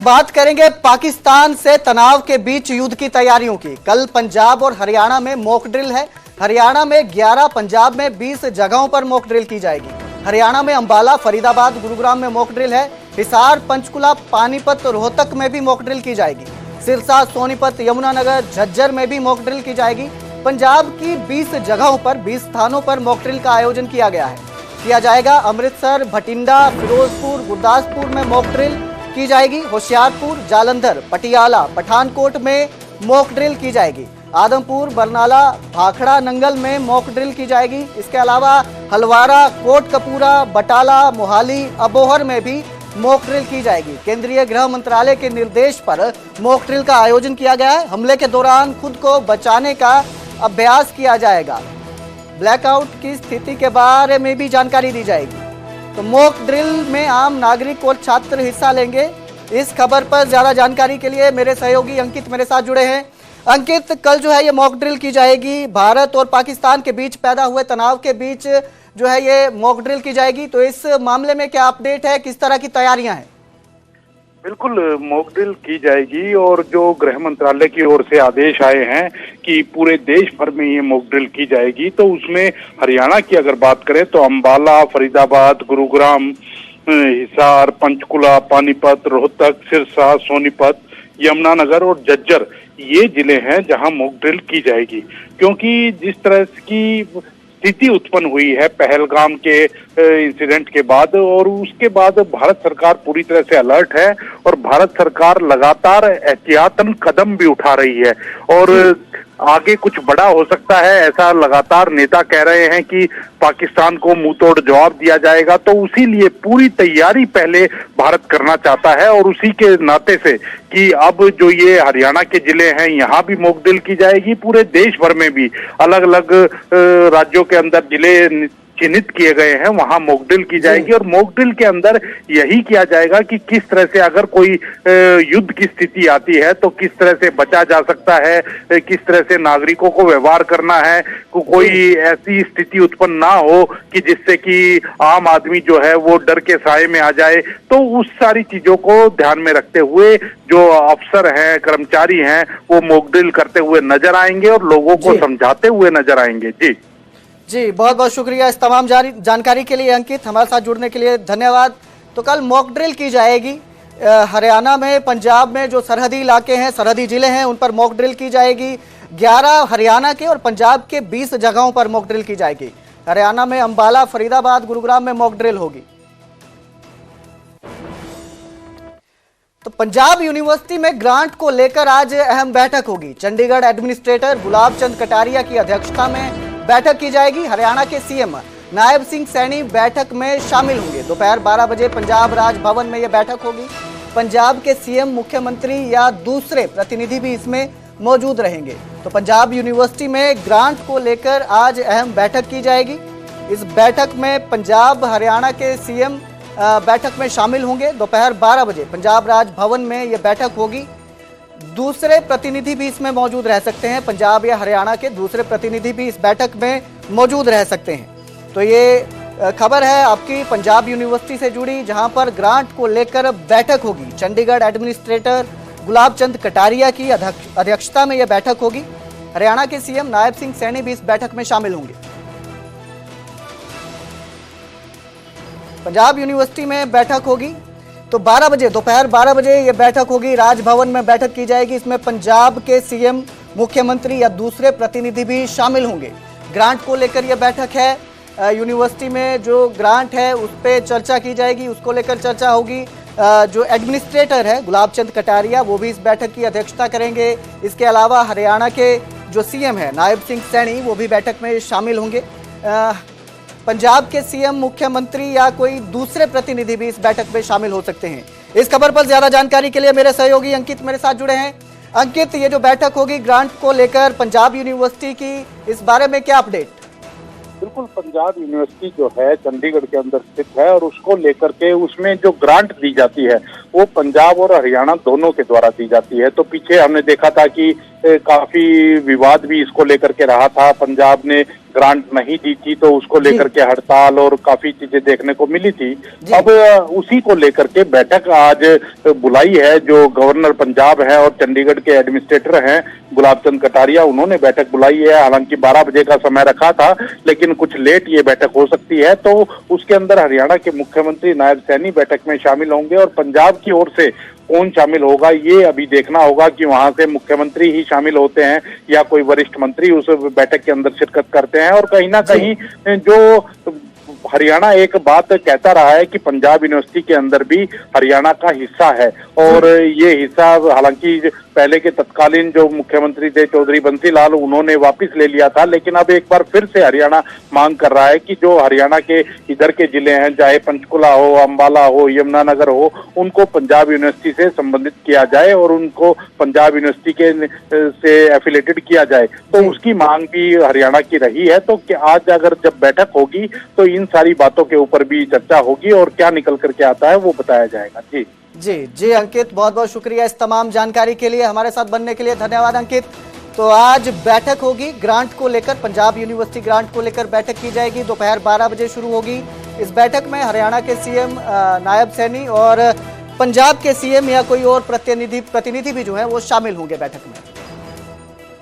बात करेंगे पाकिस्तान से तनाव के बीच युद्ध की तैयारियों की। कल पंजाब और हरियाणा में मॉक ड्रिल है। हरियाणा में 11, पंजाब में 20 जगहों पर मॉक ड्रिल की जाएगी। हरियाणा में अंबाला, फरीदाबाद, गुरुग्राम में मॉक ड्रिल है। हिसार, पंचकुला, पानीपत, रोहतक में भी मॉक ड्रिल की जाएगी। सिरसा, सोनीपत, यमुनानगर, झज्जर में भी मॉक ड्रिल की जाएगी। पंजाब की 20 जगहों पर 20 स्थानों पर मॉक ड्रिल का आयोजन किया जाएगा। अमृतसर, भटिंडा, फिरोजपुर, गुरदासपुर में मॉक ड्रिल की जाएगी। होशियारपुर, जालंधर, पटियाला, पठानकोट में मॉक ड्रिल की जाएगी। आदमपुर, बरनाला, भाखड़ा, नंगल में मॉक ड्रिल की जाएगी। इसके अलावा हलवारा, कोटकपूरा, बटाला, मोहाली, अबोहर में भी मॉक ड्रिल की जाएगी। केंद्रीय गृह मंत्रालय के निर्देश पर मॉक ड्रिल का आयोजन किया गया है। हमले के दौरान खुद को बचाने का अभ्यास किया जाएगा। ब्लैकआउट की स्थिति के बारे में भी जानकारी दी जाएगी। तो मॉक ड्रिल में आम नागरिक और छात्र हिस्सा लेंगे। इस खबर पर ज्यादा जानकारी के लिए मेरे सहयोगी अंकित मेरे साथ जुड़े हैं। अंकित, कल जो है ये मॉक ड्रिल की जाएगी। भारत और पाकिस्तान के बीच पैदा हुए तनाव के बीच जो है ये मॉक ड्रिल की जाएगी, तो इस मामले में क्या अपडेट है, किस तरह की तैयारियां हैं? बिल्कुल मॉक ड्रिल की जाएगी और जो गृह मंत्रालय की ओर से आदेश आए हैं कि पूरे देश भर में ये मॉक ड्रिल की जाएगी, तो उसमें हरियाणा की अगर बात करें तो अंबाला, फरीदाबाद, गुरुग्राम, हिसार, पंचकुला, पानीपत, रोहतक, सिरसा, सोनीपत, यमुनानगर और झज्जर ये जिले हैं जहां मॉक ड्रिल की जाएगी। क्योंकि जिस तरह की स्थिति उत्पन्न हुई है पहलगाम के इंसिडेंट के बाद, और उसके बाद भारत सरकार पूरी तरह से अलर्ट है और भारत सरकार लगातार एहतियातन कदम भी उठा रही है और आगे कुछ बड़ा हो सकता है ऐसा लगातार नेता कह रहे हैं कि पाकिस्तान को मुंह तोड़ जवाब दिया जाएगा। तो उसी लिए पूरी तैयारी पहले भारत करना चाहता है और उसी के नाते से कि अब जो ये हरियाणा के जिले हैं यहाँ भी मॉक ड्रिल की जाएगी। पूरे देश भर में भी अलग अलग राज्यों के अंदर जिले चिन्हित किए गए हैं, वहां मॉक ड्रिल की जाएगी और मॉक ड्रिल के अंदर यही किया जाएगा कि किस तरह से अगर कोई युद्ध की स्थिति आती है तो किस तरह से बचा जा सकता है, किस तरह से नागरिकों को व्यवहार करना है, कोई ऐसी स्थिति उत्पन्न ना हो कि जिससे कि आम आदमी जो है वो डर के साए में आ जाए। तो उस सारी चीजों को ध्यान में रखते हुए जो अफसर हैं, कर्मचारी हैं, वो मॉक ड्रिल करते हुए नजर आएंगे और लोगों को समझाते हुए नजर आएंगे। जी बहुत बहुत शुक्रिया इस तमाम जानकारी के लिए अंकित, हमारे साथ जुड़ने के लिए धन्यवाद। तो कल मॉक ड्रिल की जाएगी। हरियाणा में, पंजाब में जो सरहदी इलाके हैं, सरहदी जिले हैं, उन पर मॉक ड्रिल की जाएगी। 11 हरियाणा के और पंजाब के 20 जगहों पर मॉक ड्रिल की जाएगी। हरियाणा में अंबाला, फरीदाबाद, गुरुग्राम में मॉक ड्रिल होगी। तो पंजाब यूनिवर्सिटी में ग्रांट को लेकर आज अहम बैठक होगी। चंडीगढ़ एडमिनिस्ट्रेटर गुलाब चंद कटारिया की अध्यक्षता में बैठक की जाएगी। हरियाणा के सीएम नायब सिंह सैनी बैठक में शामिल होंगे। दोपहर 12 बजे पंजाब राज भवन में यह बैठक होगी। पंजाब के सीएम, मुख्यमंत्री या दूसरे प्रतिनिधि भी इसमें मौजूद रहेंगे। तो पंजाब यूनिवर्सिटी में ग्रांट को लेकर आज अहम बैठक की जाएगी। इस बैठक में पंजाब, हरियाणा के सीएम बैठक में शामिल होंगे। दोपहर 12 बजे पंजाब राज भवन में यह बैठक होगी। दूसरे प्रतिनिधि भी इसमें मौजूद रह सकते हैं। पंजाब या हरियाणा के दूसरे प्रतिनिधि भी इस बैठक में मौजूद रह सकते हैं। तो ये खबर है आपकी पंजाब यूनिवर्सिटी से जुड़ी, जहां पर ग्रांट को लेकर बैठक होगी। चंडीगढ़ एडमिनिस्ट्रेटर गुलाब चंद कटारिया की अध्यक्षता में यह बैठक होगी। हरियाणा के सीएम नायब सिंह सैनी भी इस बैठक में शामिल होंगे। पंजाब यूनिवर्सिटी में बैठक होगी तो 12 बजे, दोपहर 12 बजे ये बैठक होगी। राजभवन में बैठक की जाएगी। इसमें पंजाब के सीएम, मुख्यमंत्री या दूसरे प्रतिनिधि भी शामिल होंगे। ग्रांट को लेकर यह बैठक है। यूनिवर्सिटी में जो ग्रांट है उस पर चर्चा की जाएगी, उसको लेकर चर्चा होगी। जो एडमिनिस्ट्रेटर है गुलाब चंद कटारिया, वो भी इस बैठक की अध्यक्षता करेंगे। इसके अलावा हरियाणा के जो सीएम है नायब सिंह सैनी, वो भी बैठक में शामिल होंगे। पंजाब के सीएम, मुख्यमंत्री या कोई दूसरे प्रतिनिधि भी इस बैठक में शामिल हो सकते हैं। इस खबर पर ज्यादा जानकारी के लिए मेरे सहयोगी अंकित मेरे साथ जुड़े हैं। अंकित, ये जो बैठक होगी ग्रांट को लेकर पंजाब यूनिवर्सिटी की, इस बारे में क्या अपडेट? बिल्कुल, पंजाब यूनिवर्सिटी जो है चंडीगढ़ के अंदर स्थित है और उसको लेकर के उसमें जो ग्रांट दी जाती है वो पंजाब और हरियाणा दोनों के द्वारा दी जाती है। तो पीछे हमने देखा था कि काफी विवाद भी इसको लेकर के रहा था। पंजाब ने ग्रांट नहीं दी थी तो उसको लेकर के हड़ताल और काफी चीजें देखने को मिली थी। अब उसी को लेकर के बैठक आज बुलाई है। जो गवर्नर पंजाब है और चंडीगढ़ के एडमिनिस्ट्रेटर हैं गुलाब चंद कटारिया, उन्होंने बैठक बुलाई है। हालांकि 12 बजे का समय रखा था, लेकिन कुछ लेट ये बैठक हो सकती है। तो उसके अंदर हरियाणा के मुख्यमंत्री नायब सैनी बैठक में शामिल होंगे और पंजाब की ओर से कौन शामिल होगा ये अभी देखना होगा कि वहां से मुख्यमंत्री ही शामिल होते हैं या कोई वरिष्ठ मंत्री उस बैठक के अंदर शिरकत करते हैं। और कहीं ना कहीं जो हरियाणा एक बात कहता रहा है कि पंजाब यूनिवर्सिटी के अंदर भी हरियाणा का हिस्सा है और ये हिस्सा हालांकि पहले के तत्कालीन जो मुख्यमंत्री थे चौधरी बंसी लाल, उन्होंने वापस ले लिया था, लेकिन अब एक बार फिर से हरियाणा मांग कर रहा है कि जो हरियाणा के इधर के जिले हैं, चाहे पंचकुला हो, अंबाला हो, यमुनानगर हो, उनको पंजाब यूनिवर्सिटी से संबंधित किया जाए और उनको पंजाब यूनिवर्सिटी के से एफिलेटेड किया जाए। तो उसकी मांग भी हरियाणा की रही है। तो आज अगर जब बैठक होगी तो इन सारी बातों के ऊपर भी चर्चा होगी और क्या निकल करके आता है वो बताया जाएगा। जी जी अंकित, बहुत बहुत शुक्रिया इस तमाम जानकारी के लिए, हमारे साथ बनने के लिए धन्यवाद अंकित। तो आज बैठक होगी ग्रांट को लेकर, पंजाब यूनिवर्सिटी ग्रांट को लेकर बैठक की जाएगी, दोपहर 12 बजे शुरू होगी। इस बैठक में हरियाणा के सीएम नायब सैनी और पंजाब के सीएम या कोई और प्रतिनिधि भी जो है वो शामिल होंगे बैठक में।